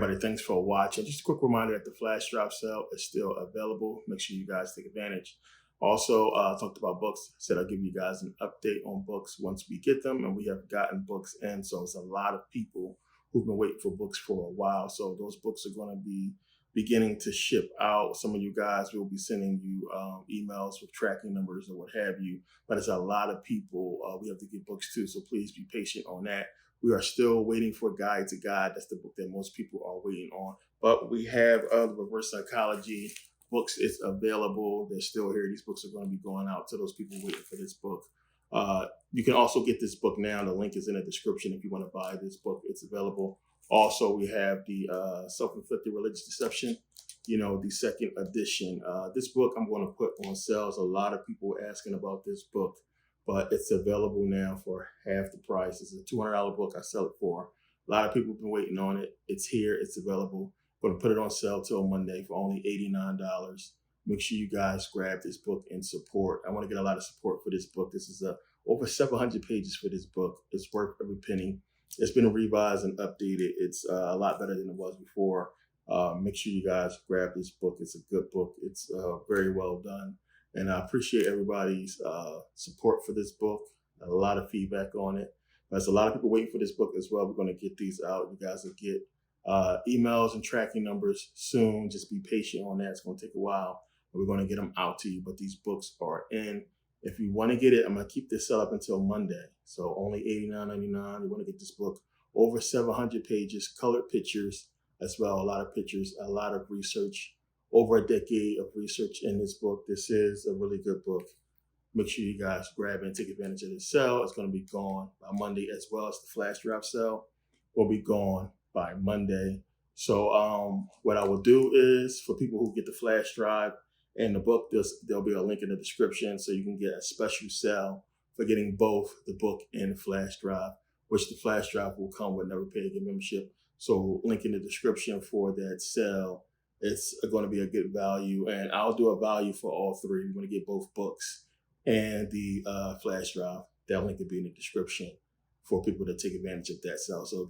everybody, thanks for watching. Just a quick reminder that the flash drive sale is still available. Make sure you guys take advantage. Also, talked about books. Said I'll give you guys an update on books once we get them, and we have gotten books in. So it's a lot of people who've been waiting for books for a while. So those books are going to be beginning to ship out. Some of you guys will be sending you emails with tracking numbers or what have you. But it's a lot of people. We have to get books too. So please be patient on that. We are still waiting for Guide to God. That's the book that most people are waiting on. But we have the Reverse Psychology books. It's available. They're still here. These books are going to be going out to those people waiting for this book. You can also get this book now. The link is in the description if you want to buy this book. It's available. Also, we have the Self-Inflicted Religious Deception, the second edition. This book I'm going to put on sales. A lot of people were asking about this book, but it's available now for half the price. It's a $200 book. I sell it for. A lot of people have been waiting on it. It's here. It's available. I'm going to put it on sale till Monday for only $89. Make sure you guys grab this book and support. I want to get a lot of support for this book. This is over 700 pages for this book. It's worth every penny. It's been revised and updated. It's a lot better than it was before. Make sure you guys grab this book. It's a good book. It's very well done. And I appreciate everybody's support for this book. A lot of feedback on it. There's a lot of people waiting for this book as well. We're going to get these out. You guys will get emails and tracking numbers soon. Just be patient on that. It's going to take a while. We're going to get them out to you. But these books are in. If you want to get it, I'm going to keep this set up until Monday. So only $89.99. You want to get this book. Over 700 pages, colored pictures as well. A lot of pictures, a lot of research. Over a decade of research in this book. This is a really good book. Make sure you guys grab it and take advantage of this sale. It's going to be gone by Monday, as well as the flash drive sale will be gone by Monday. So what I will do is, for people who get the flash drive and the book, there'll be a link in the description so you can get a special sale for getting both the book and the flash drive, which the flash drive will come with Never Pay Again membership. So link in the description for that sale. It's going to be a good value, and I'll do a value for all three. We're going to get both books and the flash drive. That link will be in the description for people to take advantage of that sale. So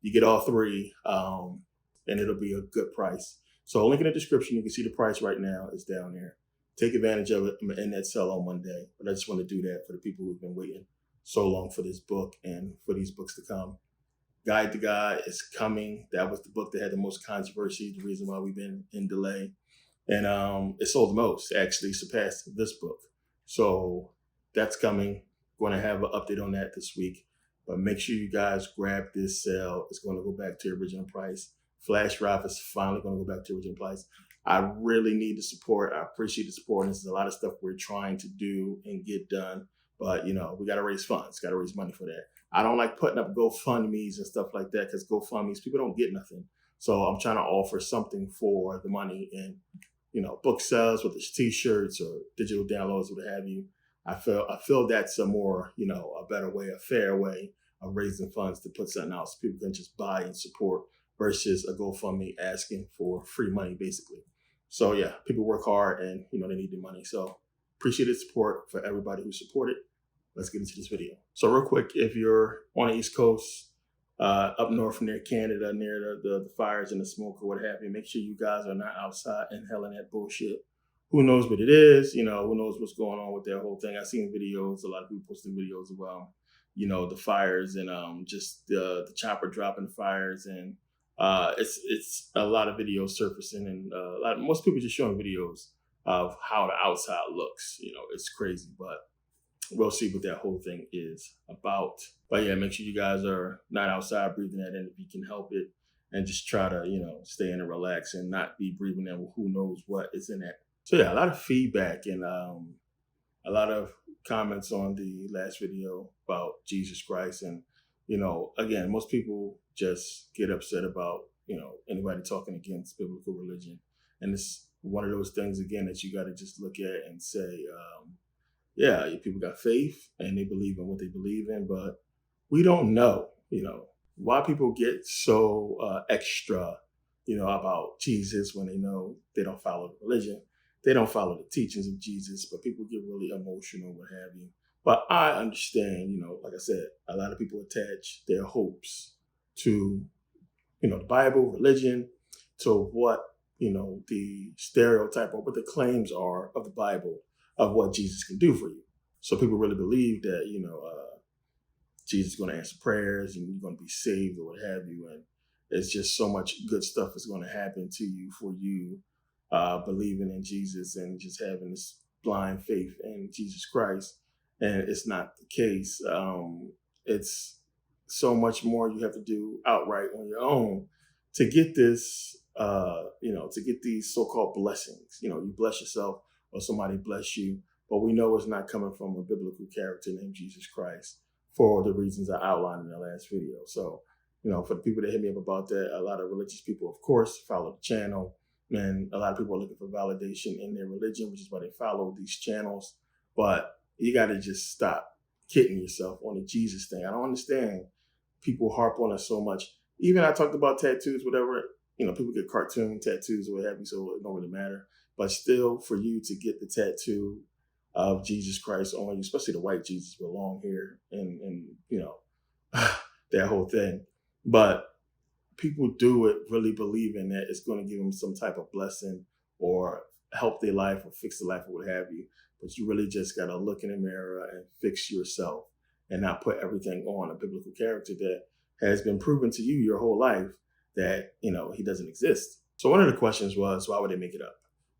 you get all three, and it'll be a good price. So link in the description. You can see the price right now. It's down there. Take advantage of it in that sale on Monday. But I just want to do that for the people who've been waiting so long for this book and for these books to come. Guide to God is coming. That was the book that had the most controversy, the reason why we've been in delay. And it sold the most, actually surpassed this book. So that's coming. Going to have an update on that this week. But make sure you guys grab this sale. It's going to go back to the original price. Flash drive is finally going to go back to the original price. I really need the support. I appreciate the support. And this is a lot of stuff we're trying to do and get done. But, we got to raise funds, got to raise money for that. I don't like putting up GoFundMes and stuff like that, because GoFundMes, people don't get nothing. So I'm trying to offer something for the money, and, book sales, whether it's t-shirts or digital downloads, what have you. I feel that's a more, a better way, a fair way of raising funds to put something out so people can just buy and support, versus a GoFundMe asking for free money, basically. So yeah, people work hard and, they need the money. So appreciate the support for everybody who supported. Let's get into this video. So real quick, if you're on the East Coast, up north near Canada, near the fires and the smoke or what have you, make sure you guys are not outside inhaling that bullshit. Who knows what it is? Who knows what's going on with that whole thing? I've seen videos, a lot of people posting videos about, the fires and just the chopper dropping the fires. And it's a lot of videos surfacing, and most people just showing videos of how the outside looks. It's crazy, but we'll see what that whole thing is about. But yeah, make sure you guys are not outside breathing that in if you can help it, and just try to, stay in and relax and not be breathing in who knows what is in that. So yeah, a lot of feedback and a lot of comments on the last video about Jesus Christ. And, again, most people just get upset about, anybody talking against biblical religion. And it's one of those things, again, that you got to just look at and say, yeah, people got faith and they believe in what they believe in, but we don't know, why people get so extra, about Jesus when they know they don't follow the religion. They don't follow the teachings of Jesus, but people get really emotional, what have you. But I understand, like I said, a lot of people attach their hopes to the Bible, religion, to what, the stereotype or what the claims are of the Bible of what Jesus can do for you. So people really believe that, Jesus is going to answer prayers and you're going to be saved or what have you. And it's just so much good stuff is going to happen to you for you believing in Jesus and just having this blind faith in Jesus Christ. And it's not the case. It's so much more you have to do outright on your own to get this, to get these so-called blessings. You bless yourself or somebody bless you, but we know it's not coming from a biblical character named Jesus Christ for the reasons I outlined in the last video. So, for the people that hit me up about that, a lot of religious people, of course, follow the channel. And a lot of people are looking for validation in their religion, which is why they follow these channels. But you got to just stop kidding yourself on the Jesus thing. I don't understand people harp on us so much. Even I talked about tattoos, whatever, people get cartoon tattoos or what have you, so it don't really matter. But still, for you to get the tattoo of Jesus Christ on you, especially the white Jesus with long hair and that whole thing. But people do it really believing that it's going to give them some type of blessing or help their life or fix their life or what have you. But you really just got to look in the mirror and fix yourself and not put everything on a biblical character that has been proven to you your whole life that, he doesn't exist. So one of the questions was, why would they make it up?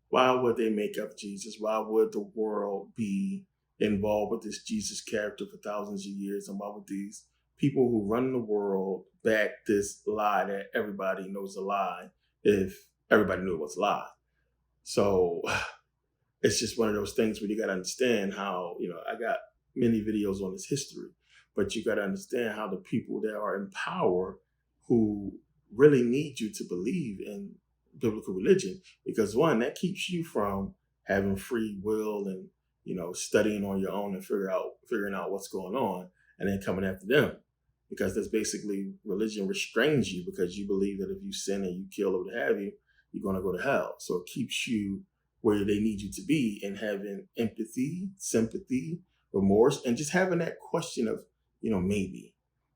Why would they make up Jesus? Why would the world be involved with this Jesus character for thousands of years? And why would these people who run the world back this lie that everybody knows a lie if everybody knew it was a lie? So it's just one of those things where you got to understand how, I got many videos on this history, but you got to understand how the people that are in power who really need you to believe in biblical religion, because one, that keeps you from having free will and, studying on your own and figuring out what's going on and then coming after them. Because that's basically religion restrains you because you believe that if you sin and you kill or what have you, you're going to go to hell. So it keeps you where they need you to be and having empathy, sympathy, remorse, and just having that question of, maybe,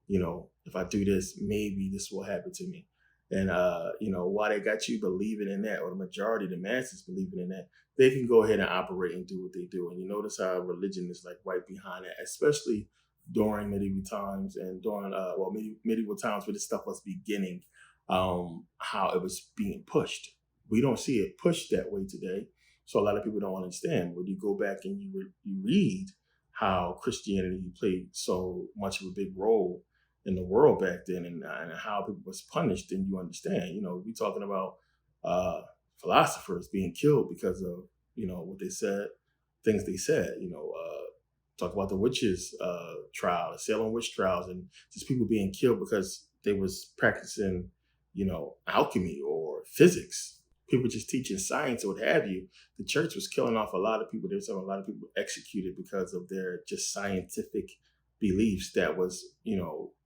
if I do this, maybe this will happen to me. And, why they got you believing in that, or the majority of the masses believing in that, they can go ahead and operate and do what they do. And you notice how religion is like right behind that, especially during medieval times and during, medieval times where this stuff was beginning, how it was being pushed. We don't see it pushed that way today. So a lot of people don't understand. When you go back and you read how Christianity played so much of a big role in the world back then and how people was punished, then you understand. We talking about philosophers being killed because of, what they said, things they said, talk about the witches trial, the Salem witch trials, and just people being killed because they was practicing, alchemy or physics. People just teaching science or what have you. The church was killing off a lot of people. There was a lot of people executed because of their just scientific beliefs that was,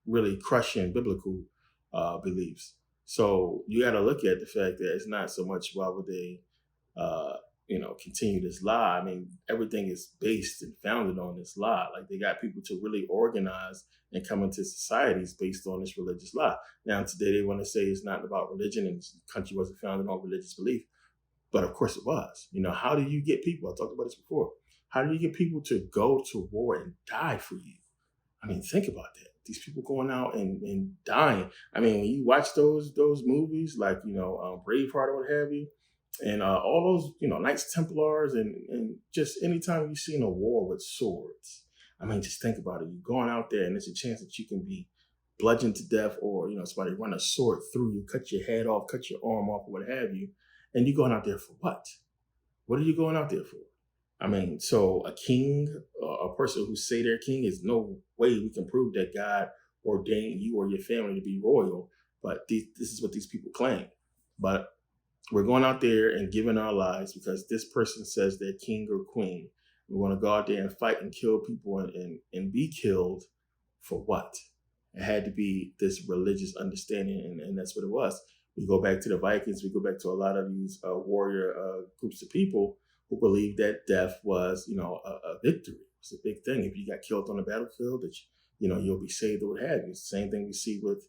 really crushing biblical beliefs. So you got to look at the fact that it's not so much why would they, continue this lie. I mean, everything is based and founded on this lie. Like they got people to really organize and come into societies based on this religious lie. Now today they want to say it's not about religion and this country wasn't founded on religious belief, but of course it was. How do you get people? I talked about this before. How do you get people to go to war and die for you? I mean, think about that. These people going out and dying. I mean, when you watch those movies like, Braveheart or what have you, and all those, Knights Templars and just anytime you've seen a war with swords, I mean, just think about it. You're going out there and there's a chance that you can be bludgeoned to death or, somebody run a sword through you, cut your head off, cut your arm off, or what have you. And you're going out there for what? What are you going out there for? I mean, so a king, a person who say they're king, is no way we can prove that God ordained you or your family to be royal. But this is what these people claim. But we're going out there and giving our lives because this person says they're king or queen. We want to go out there and fight and kill people and be killed for what? It had to be this religious understanding, and that's what it was. We go back to the Vikings. We go back to a lot of these warrior groups of people who believed that death was, a victory. It's a big thing. If you got killed on the battlefield, that you'll be saved or what have you. It's the same thing we see with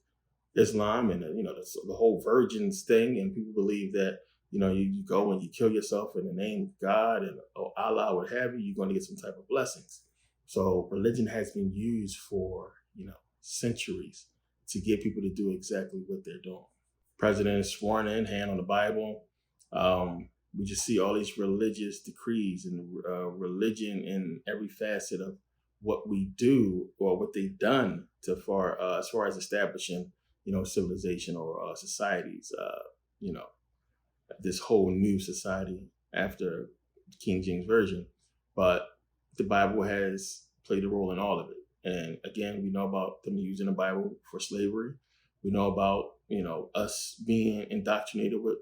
Islam and the whole virgins thing, and people believe that you go and you kill yourself in the name of God and Allah, what have you, you're going to get some type of blessings. So religion has been used for centuries to get people to do exactly what they're doing. President is sworn in, hand on the Bible. We just see all these religious decrees and religion in every facet of what we do or what they've done as far as establishing civilization or societies. This whole new society after King James Version, but the Bible has played a role in all of it. And again, we know about them using the Bible for slavery. We know about us being indoctrinated with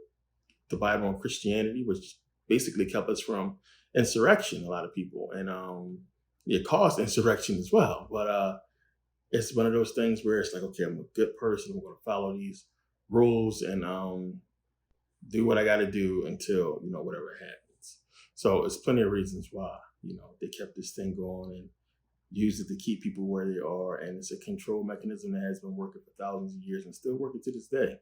the Bible and Christianity, which basically kept us from insurrection. A lot of people, and it caused insurrection as well. But it's one of those things where it's like, okay, I'm a good person. I'm going to follow these rules and do what I got to do until whatever happens. So it's plenty of reasons why they kept this thing going and used it to keep people where they are, and it's a control mechanism that has been working for thousands of years and still working to this day.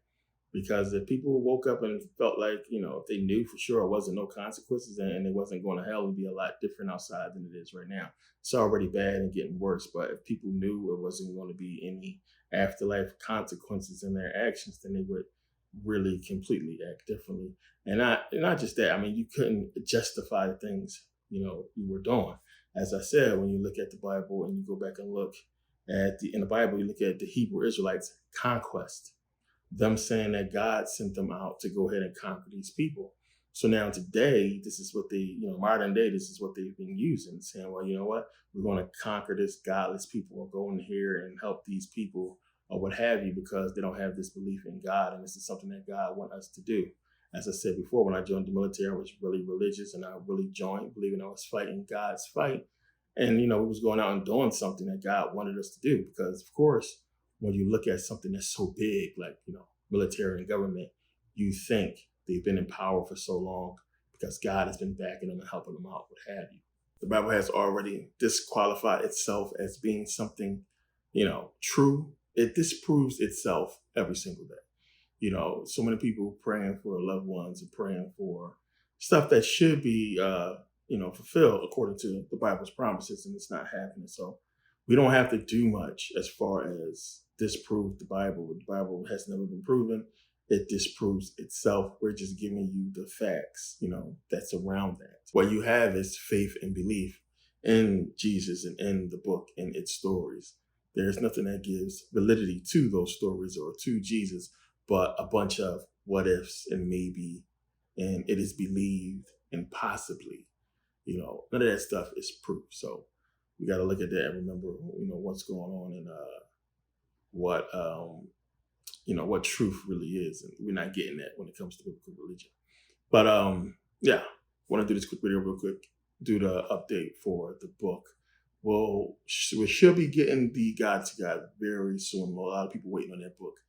Because if people woke up and felt like if they knew for sure it wasn't no consequences and it wasn't going to hell, it would be a lot different outside than it is right now. It's already bad and getting worse, but if people knew it wasn't going to be any afterlife consequences in their actions, then they would really completely act differently. And not just that. I mean, you couldn't justify the things you were doing. As I said, when you look at the Bible and you go back and look at in the Bible, you look at the Hebrew Israelites' conquest, them saying that God sent them out to go ahead and conquer these people. So now today, this is what modern day, this is what they've been using, saying, well, you know what, we're going to conquer this godless people or go in here and help these people or what have you, because they don't have this belief in God. And this is something that God wants us to do. As I said before, when I joined the military, I was really religious and I really joined believing I was fighting God's fight. And, we was going out and doing something that God wanted us to do. Because, of course, when you look at something that's so big, like, military and government, you think they've been in power for so long because God has been backing them and helping them out, what have you. The Bible has already disqualified itself as being something, true. It disproves itself every single day. So many people praying for loved ones and praying for stuff that should be, fulfilled according to the Bible's promises, and it's not happening. So we don't have to do much as far as disprove the Bible. The Bible has never been proven. It disproves itself. We're just giving you the facts, that's around that. What you have is faith and belief in Jesus and in the book and its stories. There's nothing that gives validity to those stories or to Jesus, but a bunch of what ifs and maybe, and it is believed and possibly, none of that stuff is proof. So we got to look at that and remember, what's going on and what truth really is. And we're not getting that when it comes to biblical religion. But yeah, want to do this quick video real quick, do the update for the book. Well, we should be getting the Guide to God very soon. A lot of people waiting on that book.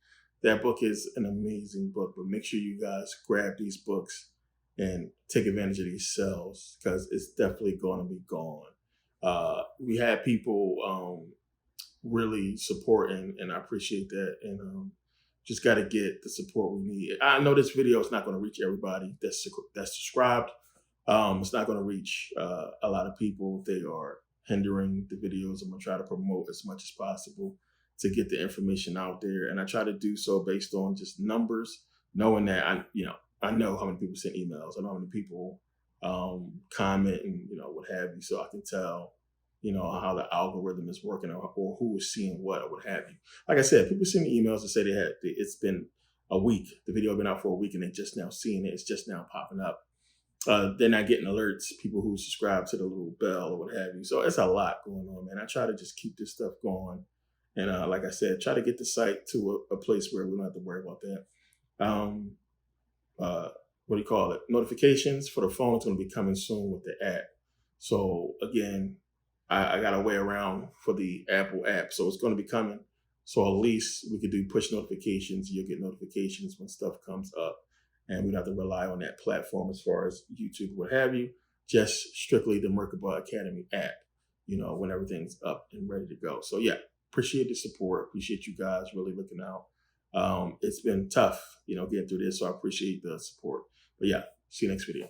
That book is an amazing book, but make sure you guys grab these books and take advantage of these sales because it's definitely going to be gone. We had people really supporting, and I appreciate that. And just got to get the support we need. I know this video is not going to reach everybody that's subscribed. It's not going to reach a lot of people. They are hindering the videos. I'm going to try to promote as much as possible to get the information out there. And I try to do so based on just numbers, knowing that I know how many people send emails. I know how many people comment and, what have you. So I can tell, how the algorithm is working or who is seeing what or what have you. Like I said, people send me emails and say it's been a week. The video has been out for a week and they're just now seeing it. It's just now popping up. They're not getting alerts, people who subscribe to the little bell or what have you. So it's a lot going on, man. I try to just keep this stuff going. And like I said, try to get the site to a place where we don't have to worry about that. What do you call it? Notifications for the phone is going to be coming soon with the app. So again, I got a way around for the Apple app. So it's going to be coming. So at least we could do push notifications. You'll get notifications when stuff comes up. And we don't have to rely on that platform as far as YouTube, what have you. Just strictly the Merkaba Academy app, when everything's up and ready to go. So yeah, appreciate the support. Appreciate you guys really looking out It's been tough, getting through this. So I appreciate the support. But yeah, see you next video.